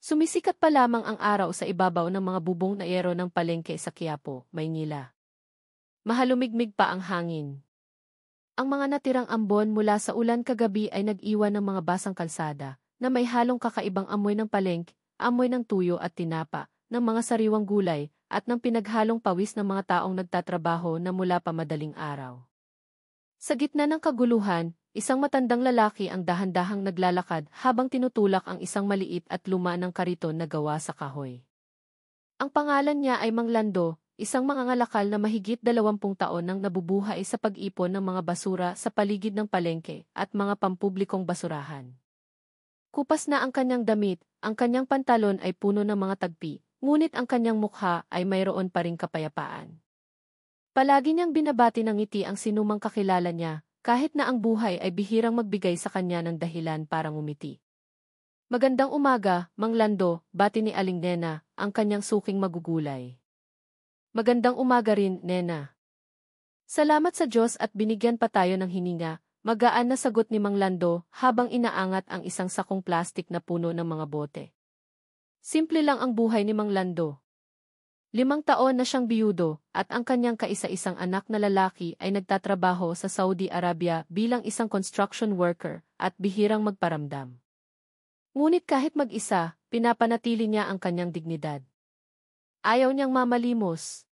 Sumisikat pa lamang ang araw sa ibabaw ng mga bubong na yero ng palengke sa Quiapo, Maynila. Mahalumigmig pa ang hangin. Ang mga natirang ambon mula sa ulan kagabi ay nag-iwan ng mga basang kalsada na may halong kakaibang amoy ng palengke, amoy ng tuyo at tinapa, ng mga sariwang gulay, at ng pinaghalong pawis ng mga taong nagtatrabaho na mula pa madaling araw. Sa gitna ng kaguluhan, isang matandang lalaki ang dahan-dahang naglalakad habang tinutulak ang isang maliit at luma ng kariton na gawa sa kahoy. Ang pangalan niya ay Mang Lando, isang mangangalakal na mahigit 20 taon nang nabubuhay sa pag-ipon ng mga basura sa paligid ng palengke at mga pampublikong basurahan. Kupas na ang kanyang damit, ang kanyang pantalon ay puno ng mga tagpi, ngunit ang kanyang mukha ay mayroon pa ring kapayapaan. Palagi niyang binabati ng ngiti ang sinumang kakilala niya, kahit na ang buhay ay bihirang magbigay sa kanya ng dahilan para ngumiti. Magandang umaga, Mang Lando, bati ni Aling Nena, ang kanyang suking magugulay. Magandang umaga rin, Nena. Salamat sa Diyos at binigyan pa tayo ng hininga, magaan na sagot ni Mang Lando habang inaangat ang isang sakong plastik na puno ng mga bote. Simple lang ang buhay ni Mang Lando. 5 taon na siyang biyudo at ang kanyang kaisa-isang anak na lalaki ay nagtatrabaho sa Saudi Arabia bilang isang construction worker at bihirang magparamdam. Ngunit kahit mag-isa, pinapanatili niya ang kanyang dignidad. Ayaw niyang mamalimos.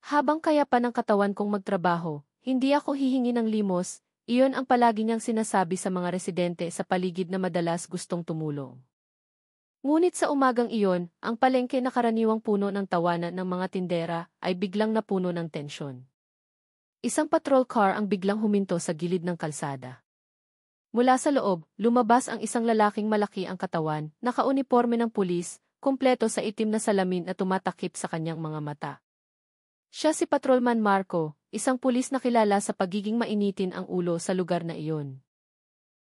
Habang kaya pa ng katawan kong magtrabaho, hindi ako hihingi ng limos, iyon ang palagi niyang sinasabi sa mga residente sa paligid na madalas gustong tumulong. Ngunit sa umagang iyon, ang palengke na karaniwang puno ng tawanan ng mga tindera ay biglang napuno ng tensyon. Isang patrol car ang biglang huminto sa gilid ng kalsada. Mula sa loob, lumabas ang isang lalaking malaki ang katawan, nakauniporme ng pulis, kumpleto sa itim na salamin at tumatakip sa kanyang mga mata. Siya si Patrolman Marco, isang pulis na kilala sa pagiging mainitin ang ulo sa lugar na iyon.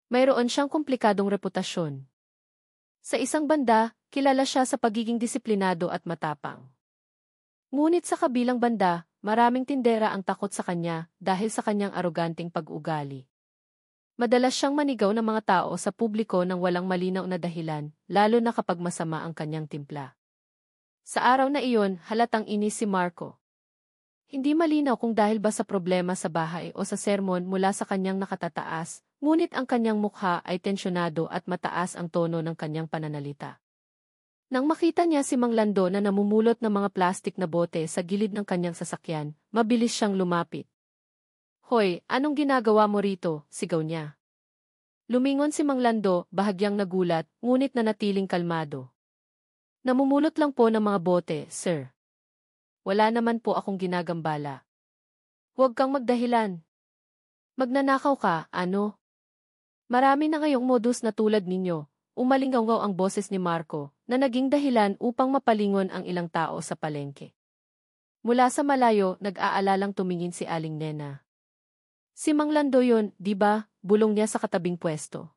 Mayroon siyang komplikadong reputasyon. Sa isang banda, kilala siya sa pagiging disiplinado at matapang. Ngunit sa kabilang banda, maraming tindera ang takot sa kanya dahil sa kanyang aroganting pag-ugali. Madalas siyang manigaw ng mga tao sa publiko ng walang malinaw na dahilan, lalo na kapag masama ang kanyang timpla. Sa araw na iyon, halatang inis si Marco. Hindi malinaw kung dahil ba sa problema sa bahay o sa sermon mula sa kanyang nakatataas, ngunit ang kanyang mukha ay tensyonado at mataas ang tono ng kanyang pananalita. Nang makita niya si Mang Lando na namumulot ng mga plastik na bote sa gilid ng kanyang sasakyan, mabilis siyang lumapit. "Hoy, anong ginagawa mo rito?" sigaw niya. Lumingon si Mang Lando, bahagyang nagulat, ngunit nanatiling kalmado. "Namumulot lang po ng mga bote, sir. Wala naman po akong ginagambala." "Huwag kang magdahilan. Magnanakaw ka, ano?" Marami na ngayong modus na tulad ninyo, umalingaw ang boses ni Marco, na naging dahilan upang mapalingon ang ilang tao sa palengke. Mula sa malayo, nag-aalalang tumingin si Aling Nena. "Si Mang Lando yun, di ba?" bulong niya sa katabing pwesto.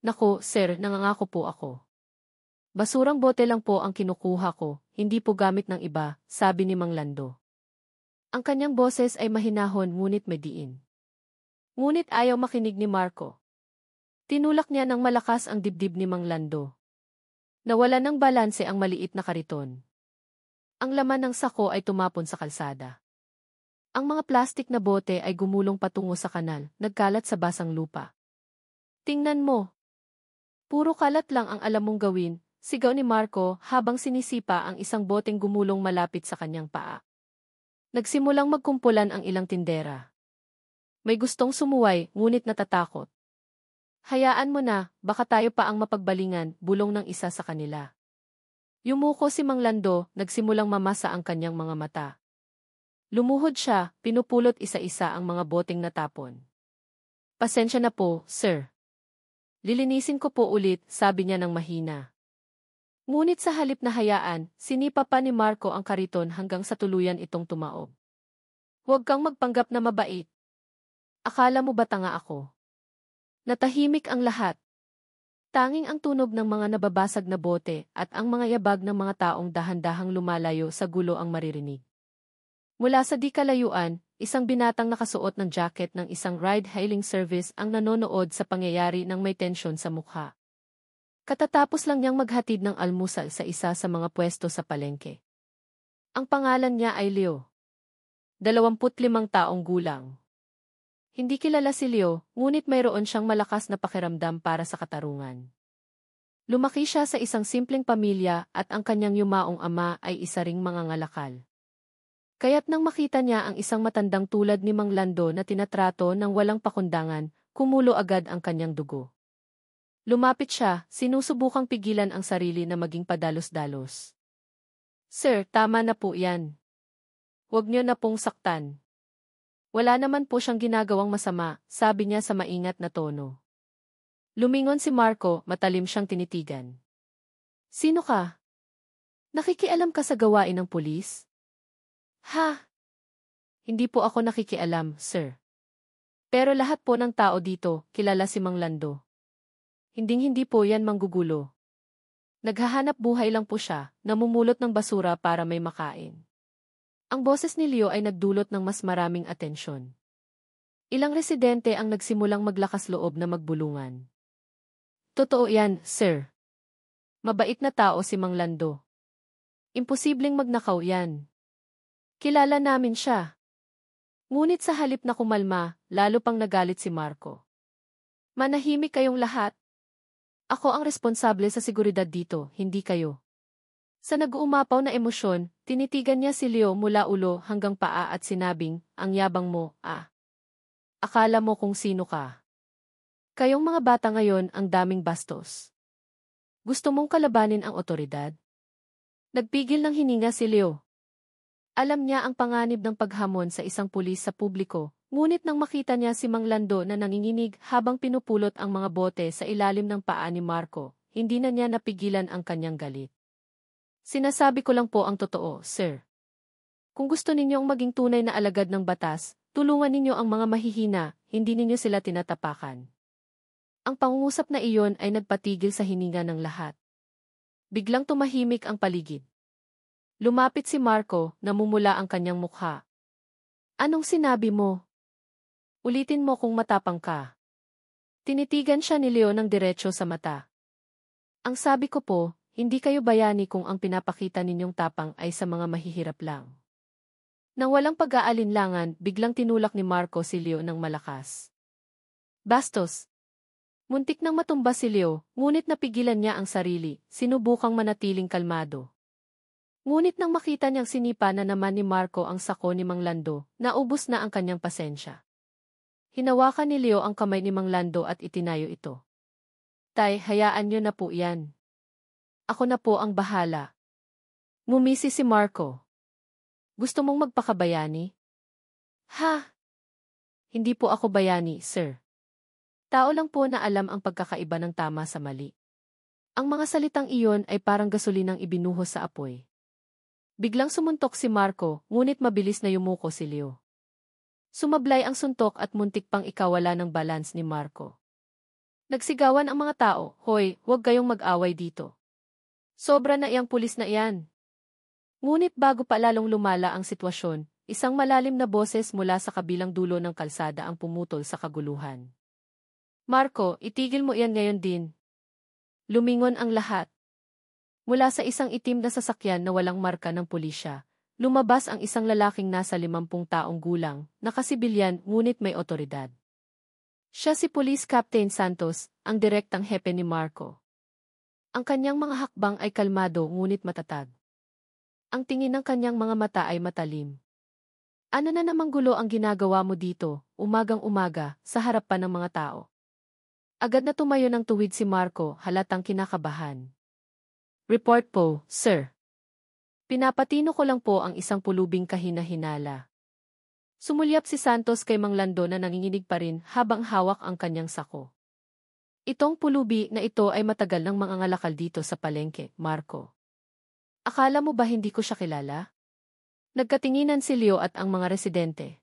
"Naku, sir, nangangako po ako. Basurang bote lang po ang kinukuha ko, hindi po gamit ng iba," sabi ni Mang Lando. Ang kanyang boses ay mahinahon ngunit may diin. Ngunit ayaw makinig ni Marco. Tinulak niya ng malakas ang dibdib ni Mang Lando. Nawala ng balanse ang maliit na kariton. Ang laman ng sako ay tumapon sa kalsada. Ang mga plastik na bote ay gumulong patungo sa kanal, nagkalat sa basang lupa. "Tingnan mo. Puro kalat lang ang alam mong gawin," sigaw ni Marco habang sinisipa ang isang boteng gumulong malapit sa kanyang paa. Nagsimulang magkumpulan ang ilang tindera. May gustong sumuway, ngunit natatakot. "Hayaan mo na, baka tayo pa ang mapagbalingan," bulong ng isa sa kanila. Yumuko si Mang Lando, nagsimulang mamasa ang kanyang mga mata. Lumuhod siya, pinupulot isa-isa ang mga boteng natapon. "Pasensya na po, sir. Lilinisin ko po ulit," sabi niya ng mahina. Ngunit sa halip na hayaan, sinipa pa ni Marco ang kariton hanggang sa tuluyan itong tumaob. "Huwag kang magpanggap na mabait. Akala mo ba tanga ako?" Natahimik ang lahat. Tanging ang tunog ng mga nababasag na bote at ang mga yabag ng mga taong dahan-dahang lumalayo sa gulo ang maririnig. Mula sa di kalayuan, isang binatang nakasuot ng jacket ng isang ride-hailing service ang nanonood sa pangyayari ng may tensyon sa mukha. Katatapos lang niyang maghatid ng almusal sa isa sa mga pwesto sa palengke. Ang pangalan niya ay Leo. 25 taong gulang. Hindi kilala si Leo, ngunit mayroon siyang malakas na pakiramdam para sa katarungan. Lumaki siya sa isang simpleng pamilya at ang kanyang yumaong ama ay isa ring mangangalakal. Kaya't nang makita niya ang isang matandang tulad ni Mang Lando na tinatrato ng walang pakundangan, kumulo agad ang kanyang dugo. Lumapit siya, sinusubukang pigilan ang sarili na maging padalos-dalos. Sir, tama na po yan. Huwag niyo na pong saktan. Wala naman po siyang ginagawang masama, sabi niya sa maingat na tono. Lumingon si Marco, matalim siyang tinitigan. Sino ka? Nakikialam ka sa gawain ng pulis? Ha? Hindi po ako nakikialam, sir. Pero lahat po ng tao dito, kilala si Mang Lando. Hinding-hindi po yan manggugulo. Naghahanap buhay lang po siya, namumulot ng basura para may makain. Ang boses ni Leo ay nagdulot ng mas maraming atensyon. Ilang residente ang nagsimulang maglakas loob na magbulungan. Totoo yan, sir. Mabait na tao si Mang Lando. Imposibleng magnakaw yan. Kilala namin siya. Ngunit sa halip na kumalma, lalo pang nagalit si Marco. Manahimik kayong lahat. Ako ang responsable sa seguridad dito, hindi kayo. Sa nag-uumapaw na emosyon, tinitigan niya si Leo mula ulo hanggang paa at sinabing, ang yabang mo, ah. Akala mo kung sino ka. Kayong mga bata ngayon ang daming bastos. Gusto mong kalabanin ang otoridad? Nagpigil ng hininga si Leo. Alam niya ang panganib ng paghamon sa isang pulis sa publiko, ngunit nang makita niya si Mang Lando na nanginginig habang pinupulot ang mga bote sa ilalim ng paa ni Marco, hindi na niya napigilan ang kanyang galit. Sinasabi ko lang po ang totoo, sir. Kung gusto ninyong maging tunay na alagad ng batas, tulungan ninyo ang mga mahihina, hindi ninyo sila tinatapakan. Ang pangungusap na iyon ay nagpatigil sa hininga ng lahat. Biglang tumahimik ang paligid. Lumapit si Marco, namumula ang kanyang mukha. Anong sinabi mo? Ulitin mo kung matapang ka. Tinitigan siya ni Leo ng diretso sa mata. Ang sabi ko po, hindi kayo bayani kung ang pinapakita ninyong tapang ay sa mga mahihirap lang. Nang walang pag-aalinlangan, biglang tinulak ni Marco si Leo ng malakas. Bastos! Muntik nang matumba si Leo, ngunit napigilan niya ang sarili, sinubukang manatiling kalmado. Ngunit nang makita niyang sinipa na naman ni Marco ang sako ni Mang Lando, naubos na ang kanyang pasensya. Hinawakan ni Leo ang kamay ni Mang Lando at itinayo ito. Tay, hayaan niyo na po yan. Ako na po ang bahala. Ngumisi si Marco. Gusto mong magpakabayani? Ha? Hindi po ako bayani, sir. Tao lang po na alam ang pagkakaiba ng tama sa mali. Ang mga salitang iyon ay parang gasolinang ibinuhos sa apoy. Biglang sumuntok si Marco, ngunit mabilis na yumuko si Leo. Sumablay ang suntok at muntik pang ikawala ng balance ni Marco. Nagsigawan ang mga tao, hoy, huwag kayong mag-away dito. Sobra na iyang pulis na iyan. Ngunit bago pa lalong lumala ang sitwasyon, isang malalim na boses mula sa kabilang dulo ng kalsada ang pumutol sa kaguluhan. Marco, itigil mo iyan ngayon din. Lumingon ang lahat. Mula sa isang itim na sasakyan na walang marka ng pulisya, lumabas ang isang lalaking nasa 50 taong gulang, nakasibilyan ngunit may otoridad. Siya si Police Captain Santos, ang direktang hepe ni Marco. Ang kanyang mga hakbang ay kalmado ngunit matatag. Ang tingin ng kanyang mga mata ay matalim. Ano na namang gulo ang ginagawa mo dito, umagang-umaga, sa harapan ng mga tao? Agad na tumayo ng tuwid si Marco, halatang kinakabahan. Report po, sir. Pinapatino ko lang po ang isang pulubing kahina-hinala. Sumulyap si Santos kay Mang Lando na nanginginig pa rin habang hawak ang kanyang sako. Itong pulubi na ito ay matagal ng mangangalakal dito sa palengke, Marco. Akala mo ba hindi ko siya kilala? Nagkatinginan si Leo at ang mga residente.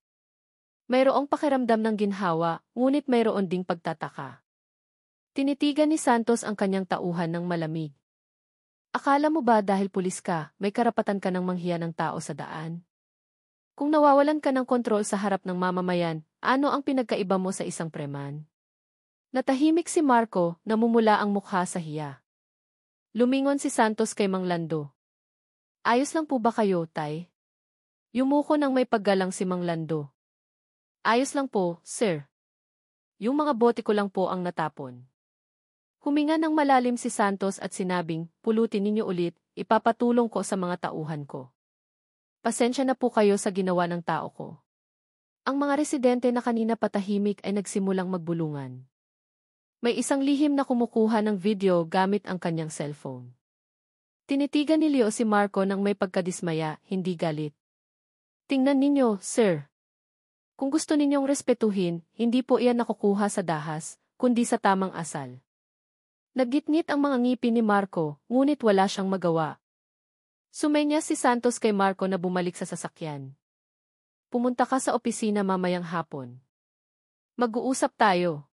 Mayroong pakiramdam ng ginhawa, ngunit mayroon ding pagtataka. Tinitigan ni Santos ang kanyang tauhan ng malamig. Akala mo ba dahil pulis ka, may karapatan ka ng manghiya ng tao sa daan? Kung nawawalan ka ng kontrol sa harap ng mamamayan, ano ang pinagkaiba mo sa isang preman? Natahimik si Marco, namumula ang mukha sa hiya. Lumingon si Santos kay Mang Lando. Ayos lang po ba kayo, Tay? Yumuko ng may paggalang si Mang Lando. Ayos lang po, sir. Yung mga bote ko lang po ang natapon. Huminga ng malalim si Santos at sinabing, pulutin ninyo ulit, ipapatulong ko sa mga tauhan ko. Pasensya na po kayo sa ginawa ng tao ko. Ang mga residente na kanina patahimik ay nagsimulang magbulungan. May isang lihim na kumukuha ng video gamit ang kanyang cellphone. Tinitigan ni Leo si Marco nang may pagkadismaya, hindi galit. Tingnan ninyo, sir. Kung gusto ninyong respetuhin, hindi po iyan nakukuha sa dahas, kundi sa tamang asal. Naggitngit ang mga ngipin ni Marco, ngunit wala siyang magawa. Sumenya si Santos kay Marco na bumalik sa sasakyan. Pumunta ka sa opisina mamayang hapon. Mag-uusap tayo.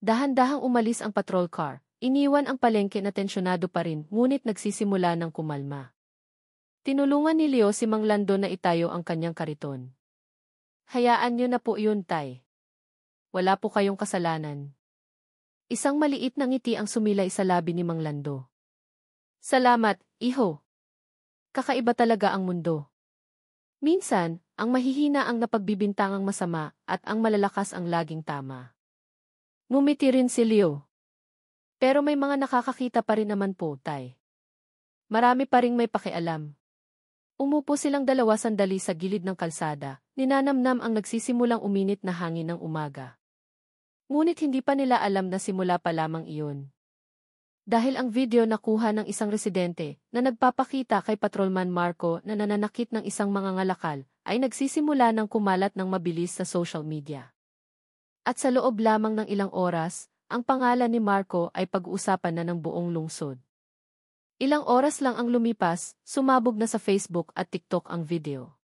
Dahan-dahang umalis ang patrol car. Iniwan ang palengke na tensyonado pa rin, ngunit nagsisimula ng kumalma. Tinulungan ni Leo si Mang Lando na itayo ang kanyang kariton. Hayaan niyo na po yun, Tay. Wala po kayong kasalanan. Isang maliit na ngiti ang sumilay sa labi ni Mang Lando. Salamat, iho. Kakaiba talaga ang mundo. Minsan, ang mahihina ang napagbibintangang masama at ang malalakas ang laging tama. Ngumiti rin si Leo. Pero may mga nakakakita pa rin naman po, Tay. Marami pa ring may pakialam. Umupo silang dalawa sandali sa gilid ng kalsada, ninanamnam ang nagsisimulang uminit na hangin ng umaga. Ngunit hindi pa nila alam na simula pa lamang iyon. Dahil ang video nakuha ng isang residente na nagpapakita kay Patrolman Marco na nananakit ng isang mangangalakal ay nagsisimula ng kumalat ng mabilis sa social media. At sa loob lamang ng ilang oras, ang pangalan ni Marco ay pag-uusapan na ng buong lungsod. Ilang oras lang ang lumipas, sumabog na sa Facebook at TikTok ang video.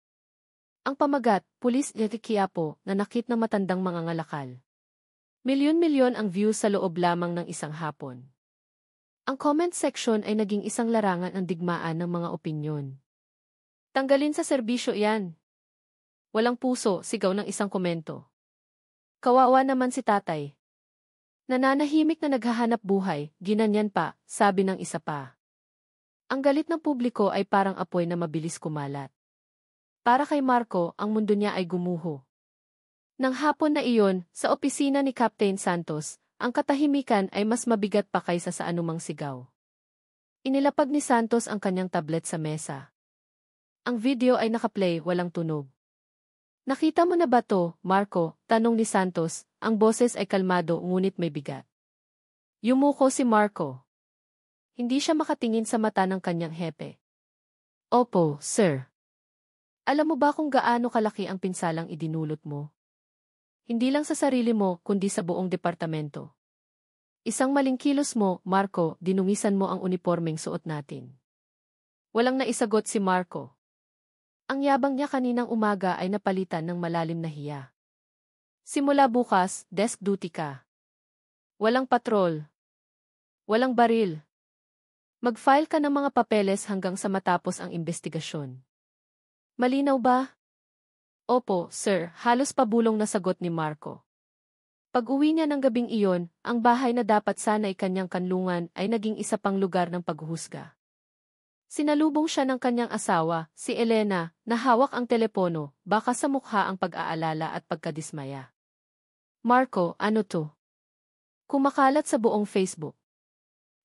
Ang pamagat, Pulis de Quiapo, nanakit ng matandang mangangalakal. Milyon-milyon ang views sa loob lamang ng isang hapon. Ang comment section ay naging isang larangan ng digmaan ng mga opinyon. Tanggalin sa serbisyo yan. Walang puso, sigaw ng isang komento. Kawawa naman si tatay. Nananahimik na naghahanap buhay, ginanyan pa, sabi ng isa pa. Ang galit ng publiko ay parang apoy na mabilis kumalat. Para kay Marco, ang mundo niya ay gumuho. Nang hapon na iyon, sa opisina ni Captain Santos, ang katahimikan ay mas mabigat pa kaysa sa anumang sigaw. Inilapag ni Santos ang kanyang tablet sa mesa. Ang video ay nakaplay, walang tunog. Nakita mo na ba to, Marco? Tanong ni Santos, ang boses ay kalmado ngunit may bigat. Yumuko si Marco. Hindi siya makatingin sa mata ng kanyang hepe. Opo, sir. Alam mo ba kung gaano kalaki ang pinsalang idinulot mo? Hindi lang sa sarili mo, kundi sa buong departamento. Isang maling kilos mo, Marco, dinungisan mo ang unipormeng suot natin. Walang naisagot si Marco. Ang yabang niya kaninang umaga ay napalitan ng malalim na hiya. Simula bukas, desk duty ka. Walang patrol. Walang baril. Mag-file ka ng mga papeles hanggang sa matapos ang investigasyon. Malinaw ba? Opo, sir, halos pabulong na sagot ni Marco. Pag-uwi niya ng gabing iyon, ang bahay na dapat sana ay kanyang kanlungan ay naging isa pang lugar ng paghuhusga. Sinalubong siya ng kanyang asawa, si Elena, na hawak ang telepono, baka sa mukha ang pag-aalala at pagkadismaya. Marco, ano to? Kumakalat sa buong Facebook.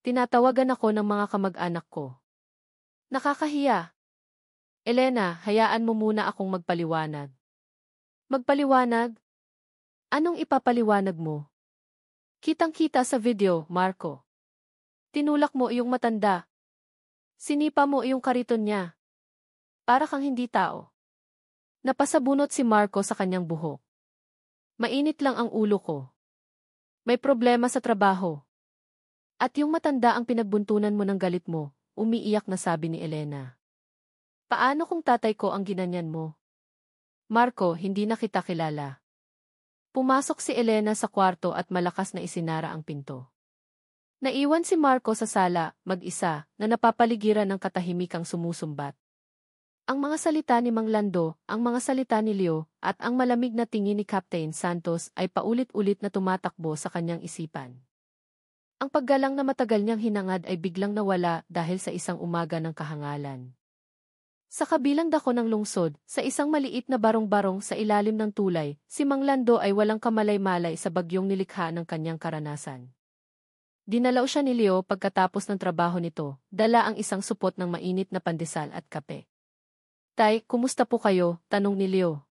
Tinatawagan ako ng mga kamag-anak ko. Nakakahiya. Elena, hayaan mo muna akong magpaliwanag. Magpaliwanag? Anong ipapaliwanag mo? Kitang-kita sa video, Marco. Tinulak mo iyong matanda. Sinipa mo iyong kariton niya. Para kang hindi tao. Napasabunot si Marco sa kanyang buhok. Mainit lang ang ulo ko. May problema sa trabaho. At yung matanda ang pinagbuntunan mo ng galit mo, umiiyak na sabi ni Elena. Paano kung tatay ko ang ginanyan mo? Marco, hindi na kita kilala. Pumasok si Elena sa kwarto at malakas na isinara ang pinto. Naiwan si Marco sa sala, mag-isa, na napapaligiran ng katahimikang sumusumbat. Ang mga salita ni Mang Lando, ang mga salita ni Leo, at ang malamig na tingin ni Captain Santos ay paulit-ulit na tumatakbo sa kanyang isipan. Ang paggalang na matagal niyang hinangad ay biglang nawala dahil sa isang umaga ng kahangalan. Sa kabilang dako ng lungsod, sa isang maliit na barong-barong sa ilalim ng tulay, si Mang Lando ay walang kamalay-malay sa bagyong nilikha ng kanyang karanasan. Dinalaw siya ni Leo pagkatapos ng trabaho nito, dala ang isang supot ng mainit na pandesal at kape. Tay, kumusta po kayo? Tanong ni Leo.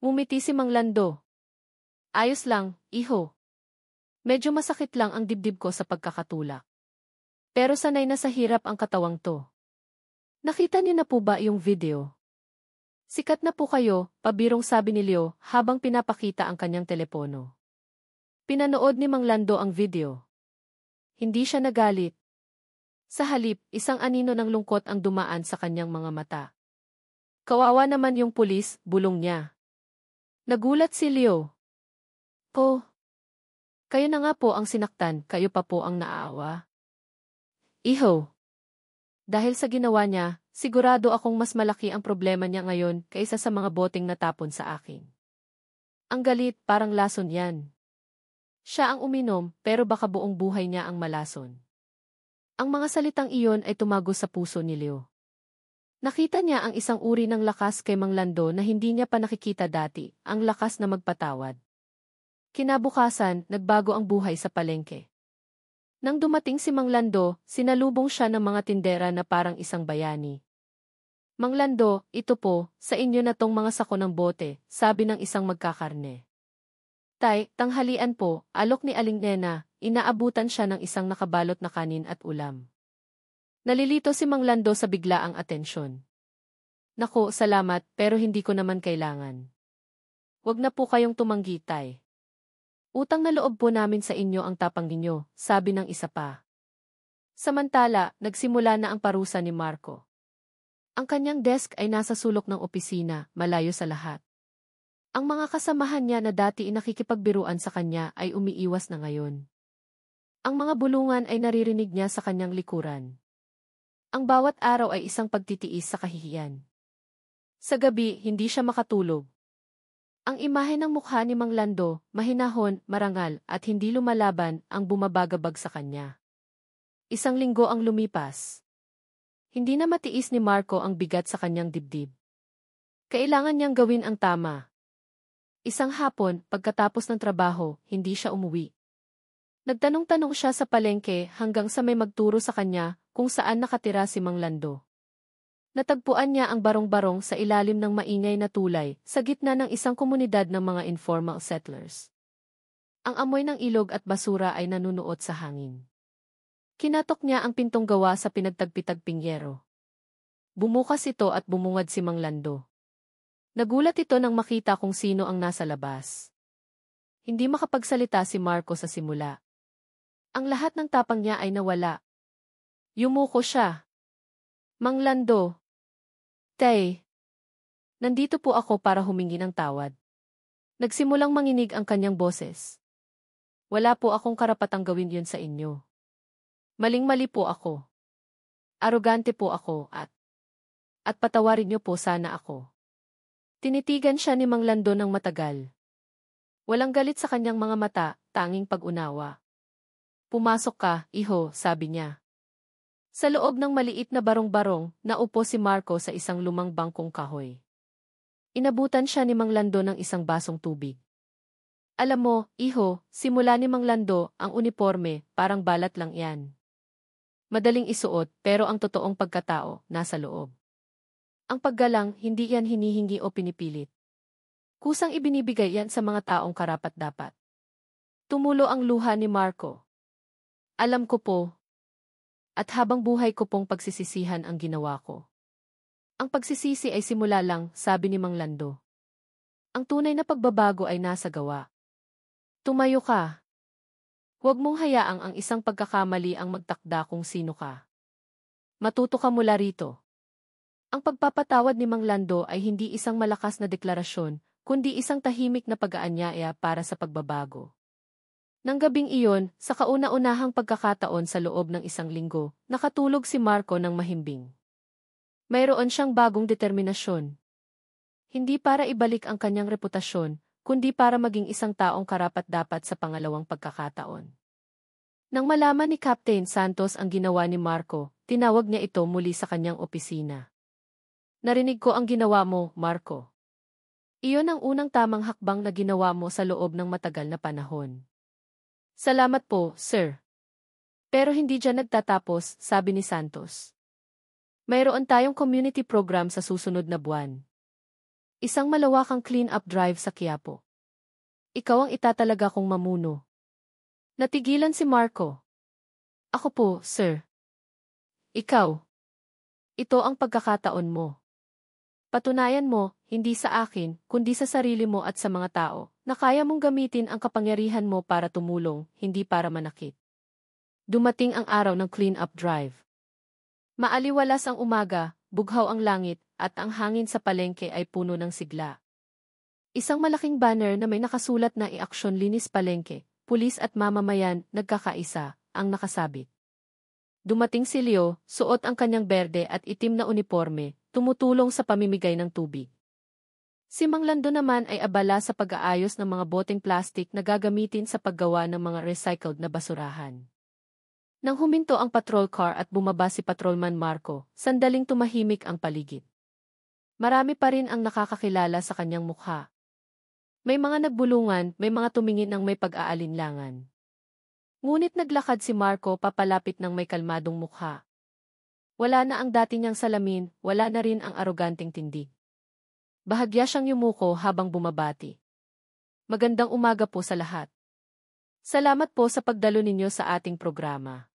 Ngumiti si Mang Lando. Ayos lang, iho. Medyo masakit lang ang dibdib ko sa pagkakatulak. Pero sanay na sa hirap ang katawang to. Nakita niyo na po ba yung video? Sikat na po kayo, pabirong sabi ni Leo habang pinapakita ang kanyang telepono. Pinanood ni Mang Lando ang video. Hindi siya nagalit. Sa halip, isang anino ng lungkot ang dumaan sa kanyang mga mata. Kawawa naman yung pulis, bulong niya. Nagulat si Leo. Po. Kayo na nga po ang sinaktan, kayo pa po ang naaawa. Iho. Dahil sa ginawa niya, sigurado akong mas malaki ang problema niya ngayon kaysa sa mga boteng natapon sa akin. Ang galit, parang lason yan. Siya ang uminom, pero baka buong buhay niya ang malason. Ang mga salitang iyon ay tumago sa puso ni Leo. Nakita niya ang isang uri ng lakas kay Mang Lando na hindi niya pa nakikita dati, ang lakas na magpatawad. Kinabukasan, nagbago ang buhay sa palengke. Nang dumating si Mang Lando, sinalubong siya ng mga tindera na parang isang bayani. Mang Lando, ito po, sa inyo na tong mga sako ng bote, sabi ng isang magkakarne. Tay, tanghalian po, alok ni Aling Nena, inaabutan siya ng isang nakabalot na kanin at ulam. Nalilito si Mang Lando sa biglaang atensyon. Naku, salamat, pero hindi ko naman kailangan. Huwag na po kayong tumanggi, Tay. Utang na loob po namin sa inyo ang tapang ninyo, sabi ng isa pa. Samantala, nagsimula na ang parusa ni Marco. Ang kanyang desk ay nasa sulok ng opisina, malayo sa lahat. Ang mga kasamahan niya na dati nakikipagbiruan sa kanya ay umiiwas na ngayon. Ang mga bulungan ay naririnig niya sa kanyang likuran. Ang bawat araw ay isang pagtitiis sa kahihiyan. Sa gabi, hindi siya makatulog. Ang imahe ng mukha ni Mang Lando, mahinahon, marangal, at hindi lumalaban ang bumabagabag sa kanya. Isang linggo ang lumipas. Hindi na matiis ni Marco ang bigat sa kanyang dibdib. Kailangan niyang gawin ang tama. Isang hapon, pagkatapos ng trabaho, hindi siya umuwi. Nagtanong-tanong siya sa palengke hanggang sa may magturo sa kanya kung saan nakatira si Mang Lando. Natagpuan niya ang barong-barong sa ilalim ng maingay na tulay, sa gitna ng isang komunidad ng mga informal settlers. Ang amoy ng ilog at basura ay nanunuot sa hangin. Kinatok niya ang pintong gawa sa pinagtagpitagping yero. Bumukas ito at bumungad si Mang Lando. Nagulat ito nang makita kung sino ang nasa labas. Hindi makapagsalita si Marco sa simula. Ang lahat ng tapang niya ay nawala. Yumuko siya. Mang Lando. Tay. Nandito po ako para humingi ng tawad. Nagsimulang manginig ang kanyang boses. Wala po akong karapatang gawin yun sa inyo. Maling-mali po ako. Arogante po ako at patawarin niyo po sana ako. Tinitigan siya ni Mang Lando ng matagal. Walang galit sa kanyang mga mata, tanging pag-unawa. Pumasok ka, iho, sabi niya. Sa loob ng maliit na barong-barong, naupo si Marco sa isang lumang bangkong kahoy. Inabutan siya ni Mang Lando ng isang basong tubig. Alam mo, iho, simula ni Mang Lando, ang uniforme, parang balat lang yan. Madaling isuot, pero ang totoong pagkatao, nasa loob. Ang paggalang, hindi yan hinihingi o pinipilit. Kusang ibinibigay yan sa mga taong karapat-dapat. Tumulo ang luha ni Marco. Alam ko po. At habang buhay ko pong pagsisisihan ang ginawa ko. Ang pagsisisi ay simula lang, sabi ni Mang Lando. Ang tunay na pagbabago ay nasa gawa. Tumayo ka. Huwag mong hayaang ang isang pagkakamali ang magtakda kung sino ka. Matuto ka mula rito. Ang pagpapatawad ni Mang Lando ay hindi isang malakas na deklarasyon, kundi isang tahimik na pag-aanyaya para sa pagbabago. Nang gabing iyon, sa kauna-unahang pagkakataon sa loob ng isang linggo, nakatulog si Marco ng mahimbing. Mayroon siyang bagong determinasyon. Hindi para ibalik ang kanyang reputasyon, kundi para maging isang taong karapat-dapat sa pangalawang pagkakataon. Nang malaman ni Captain Santos ang ginawa ni Marco, tinawag niya ito muli sa kanyang opisina. Narinig ko ang ginawa mo, Marco. Iyon ang unang tamang hakbang na ginawa mo sa loob ng matagal na panahon. Salamat po, sir. Pero hindi dyan nagtatapos, sabi ni Santos. Mayroon tayong community program sa susunod na buwan. Isang malawakang clean-up drive sa Quiapo. Ikaw ang itatalaga kong mamuno. Natigilan si Marco. Ako po, sir. Ikaw. Ito ang pagkakataon mo. Patunayan mo, hindi sa akin, kundi sa sarili mo at sa mga tao, na kaya mong gamitin ang kapangyarihan mo para tumulong, hindi para manakit. Dumating ang araw ng clean-up drive. Maaliwalas ang umaga, bughaw ang langit, at ang hangin sa palengke ay puno ng sigla. Isang malaking banner na may nakasulat na i-aksyon linis palengke, pulis at mamamayan, nagkakaisa, ang nakasabit. Dumating si Leo, suot ang kanyang berde at itim na uniforme, tumutulong sa pamimigay ng tubig. Si Mang Lando naman ay abala sa pag-aayos ng mga boteng plastik na gagamitin sa paggawa ng mga recycled na basurahan. Nang huminto ang patrol car at bumaba si Patrolman Marco, sandaling tumahimik ang paligid. Marami pa rin ang nakakakilala sa kanyang mukha. May mga nagbulungan, may mga tumingin ng may pag-aalinlangan. Ngunit naglakad si Marco papalapit ng may kalmadong mukha. Wala na ang dati niyang salamin, wala na rin ang aroganting tindig. Bahagya siyang yumuko habang bumabati. Magandang umaga po sa lahat. Salamat po sa pagdalo ninyo sa ating programa.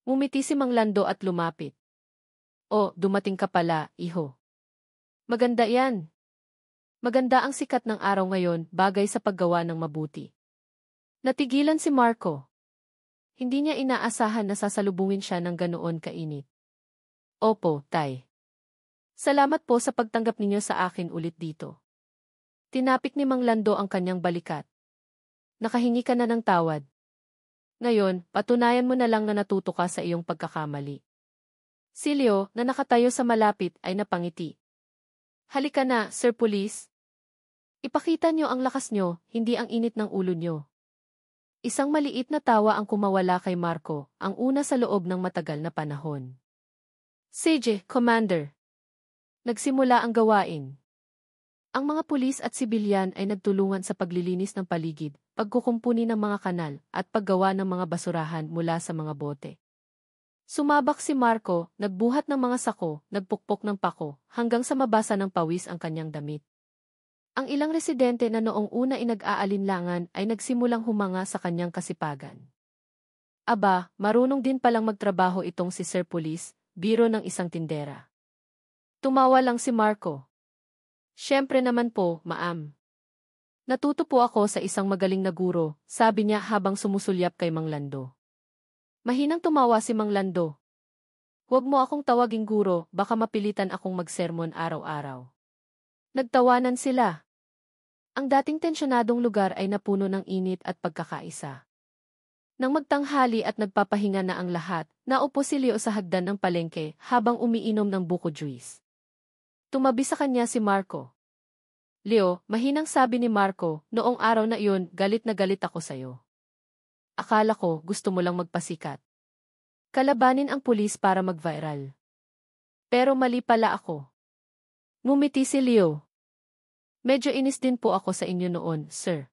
Ngumiti si Mang Lando at lumapit. Oh, dumating ka pala, iho. Maganda yan. Maganda ang sikat ng araw ngayon, bagay sa paggawa ng mabuti. Natigilan si Marco. Hindi niya inaasahan na sasalubungin siya ng ganoon kainit. Opo, Tay. Salamat po sa pagtanggap ninyo sa akin ulit dito. Tinapik ni Mang Lando ang kanyang balikat. Nakahingi ka na ng tawad. Ngayon, patunayan mo na lang na natuto ka sa iyong pagkakamali. Si Leo, na nakatayo sa malapit, ay napangiti. Halika na, Sir Police. Ipakita niyo ang lakas niyo, hindi ang init ng ulo niyo. Isang maliit na tawa ang kumawala kay Marco, ang una sa loob ng matagal na panahon. Sige, Commander. Nagsimula ang gawain. Ang mga pulis at sibilyan ay nagtulungan sa paglilinis ng paligid, pagkukumpuni ng mga kanal, at paggawa ng mga basurahan mula sa mga bote. Sumabak si Marco, nagbuhat ng mga sako, nagpukpok ng pako, hanggang sa mabasa ng pawis ang kanyang damit. Ang ilang residente na noong una inag-aalinlangan ay nagsimulang humanga sa kanyang kasipagan. Aba, marunong din palang magtrabaho itong si Sir Police, biro ng isang tindera. Tumawa lang si Marco. Siyempre naman po, ma'am. Natuto po ako sa isang magaling na guro, sabi niya habang sumusulyap kay Mang Lando. Mahinang tumawa si Mang Lando. Huwag mo akong tawaging guro, baka mapilitan akong magsermon araw-araw. Nagtawanan sila. Ang dating tensyonadong lugar ay napuno ng init at pagkakaisa. Nang magtanghali at nagpapahinga na ang lahat, naupo si Leo sa hagdan ng palengke habang umiinom ng buko juice. Tumabi sa kanya si Marco. Leo, mahinang sabi ni Marco, noong araw na iyon, galit na galit ako sa'yo. Akala ko, gusto mo lang magpasikat. Kalabanin ang pulis para mag-viral. Pero mali pala ako. Ngumiti si Leo. Medyo inis din po ako sa inyo noon, sir.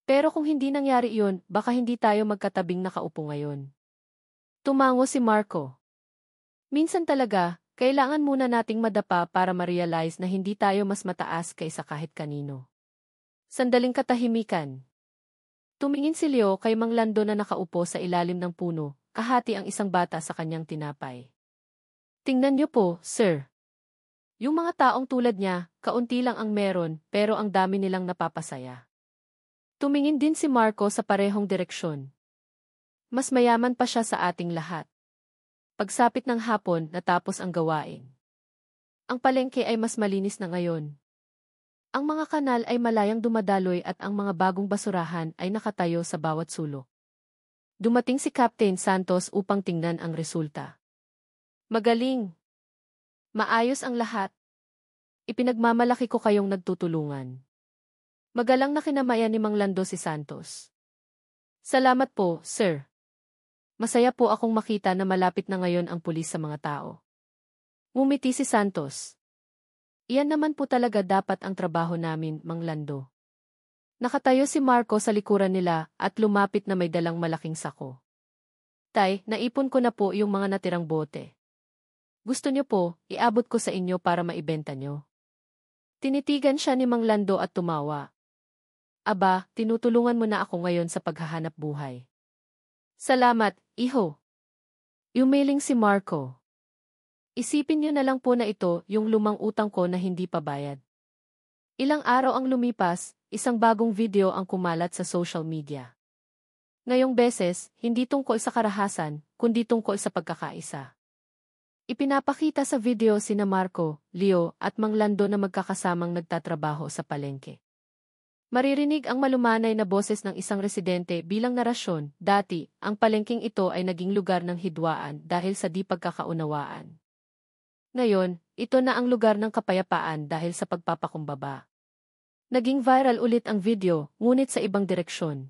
Pero kung hindi nangyari iyon, baka hindi tayo magkatabing nakaupo ngayon. Tumango si Marco. Minsan talaga, kailangan muna nating madapa para ma-realize na hindi tayo mas mataas kaysa kahit kanino. Sandaling katahimikan. Tumingin si Leo kay Mang Lando na nakaupo sa ilalim ng puno, kahati ang isang bata sa kanyang tinapay. Tingnan niyo po, sir. Yung mga taong tulad niya, kaunti lang ang meron, pero ang dami nilang napapasaya. Tumingin din si Marco sa parehong direksyon. Mas mayaman pa siya sa ating lahat. Pagsapit ng hapon, natapos ang gawain. Ang palengke ay mas malinis na ngayon. Ang mga kanal ay malayang dumadaloy at ang mga bagong basurahan ay nakatayo sa bawat sulok. Dumating si Captain Santos upang tingnan ang resulta. Magaling! Maayos ang lahat. Ipinagmamalaki ko kayong nagtutulungan. Magalang na kinamayan ni Mang Lando si Santos. Salamat po, sir. Masaya po akong makita na malapit na ngayon ang pulis sa mga tao. Ngumiti si Santos. Iyan naman po talaga dapat ang trabaho namin, Mang Lando. Nakatayo si Marco sa likuran nila at lumapit na may dalang malaking sako. Tay, naipon ko na po yung mga natirang bote. Gusto niyo po, iabot ko sa inyo para maibenta niyo. Tinitigan siya ni Mang Lando at tumawa. Aba, tinutulungan mo na ako ngayon sa paghahanap buhay. Salamat, iho. Yumiling si Marco. Isipin niyo na lang po na ito yung lumang utang ko na hindi pa bayad. Ilang araw ang lumipas, isang bagong video ang kumalat sa social media. Ngayong beses, hindi tungkol sa karahasan, kundi tungkol sa pagkakaisa. Ipinapakita sa video sina Marco, Leo at Mang Lando na magkakasamang nagtatrabaho sa palengke. Maririnig ang malumanay na boses ng isang residente bilang narasyon, dati, ang palengking ito ay naging lugar ng hidwaan dahil sa di pagkakaunawaan. Ngayon, ito na ang lugar ng kapayapaan dahil sa pagpapakumbaba. Naging viral ulit ang video, ngunit sa ibang direksyon.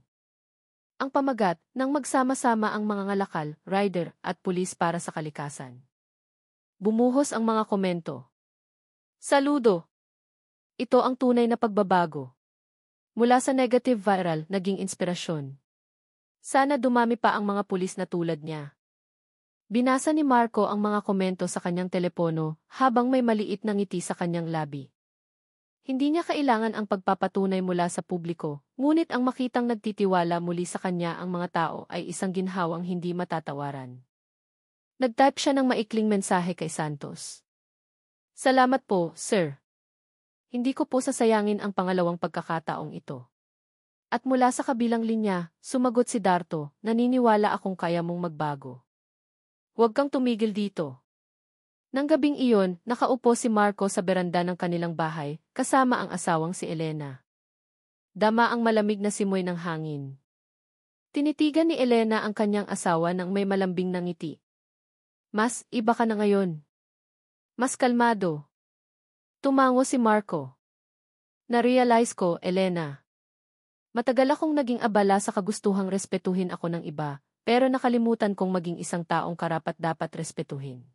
Ang pamagat, nang magsama-sama ang mga ngalakal, rider, at pulis para sa kalikasan. Bumuhos ang mga komento. Saludo! Ito ang tunay na pagbabago. Mula sa negative viral, naging inspirasyon. Sana dumami pa ang mga pulis na tulad niya. Binasa ni Marco ang mga komento sa kanyang telepono habang may maliit na ngiti sa kanyang labi. Hindi niya kailangan ang pagpapatunay mula sa publiko, ngunit ang makitang nagtitiwala muli sa kanya ang mga tao ay isang ginhawang hindi matatawaran. Nag-type siya ng maikling mensahe kay Santos. Salamat po, sir. Hindi ko po sasayangin ang pangalawang pagkakataong ito. At mula sa kabilang linya, sumagot si Darto, naniniwala akong kaya mong magbago. Huwag kang tumigil dito. Nang gabing iyon, nakaupo si Marco sa beranda ng kanilang bahay, kasama ang asawang si Elena. Dama ang malamig na simoy ng hangin. Tinitigan ni Elena ang kanyang asawa nang may malambing na ngiti. Mas, iba ka na ngayon. Mas kalmado. Tumango si Marco. Na-realize ko, Elena. Matagal akong naging abala sa kagustuhang respetuhin ako ng iba, pero nakalimutan kong maging isang taong karapat-dapat respetuhin.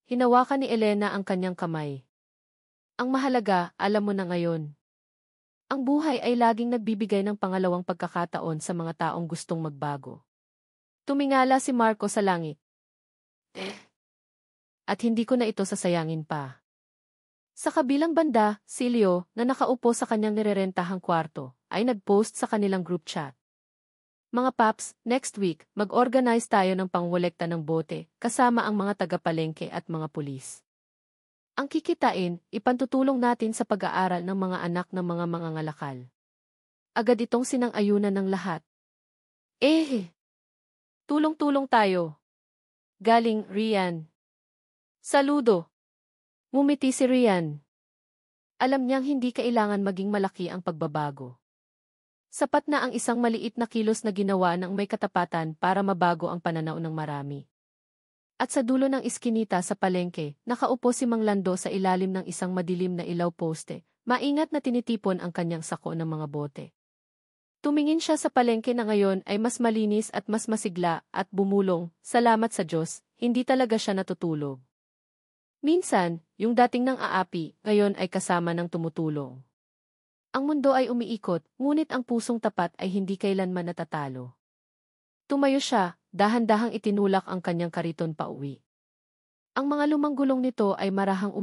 Hinawakan ni Elena ang kanyang kamay. Ang mahalaga, alam mo na ngayon. Ang buhay ay laging nagbibigay ng pangalawang pagkakataon sa mga taong gustong magbago. Tumingala si Marco sa langit. At hindi ko na ito sasayangin pa. Sa kabilang banda, si Leo, na nakaupo sa kanyang nirerentahang kwarto, ay nag-post sa kanilang group chat. Mga paps, next week, mag-organize tayo ng pangwolekta ng bote, kasama ang mga taga-palengke at mga pulis. Ang kikitain, ipantutulong natin sa pag-aaral ng mga anak ng mga mangangalakal. Agad itong sinang-ayunan ng lahat. Tulong-tulong tayo. Galing, Rian. Saludo. Ngumiti si Rian. Alam niyang hindi kailangan maging malaki ang pagbabago. Sapat na ang isang maliit na kilos na ginawa ng may katapatan para mabago ang pananaw ng marami. At sa dulo ng iskinita sa palengke, nakaupo si Mang Lando sa ilalim ng isang madilim na ilaw poste, maingat na tinitipon ang kanyang sako ng mga bote. Tumingin siya sa palengke na ngayon ay mas malinis at mas masigla at bumulong, salamat sa Diyos, hindi talaga siya natutulog. Minsan, yung dating nang aapi, ngayon ay kasama ng tumutulong. Ang mundo ay umiikot, ngunit ang pusong tapat ay hindi kailanman natatalo. Tumayo siya, dahan-dahang itinulak ang kanyang kariton pauwi. Ang mga lumang gulong nito ay marahang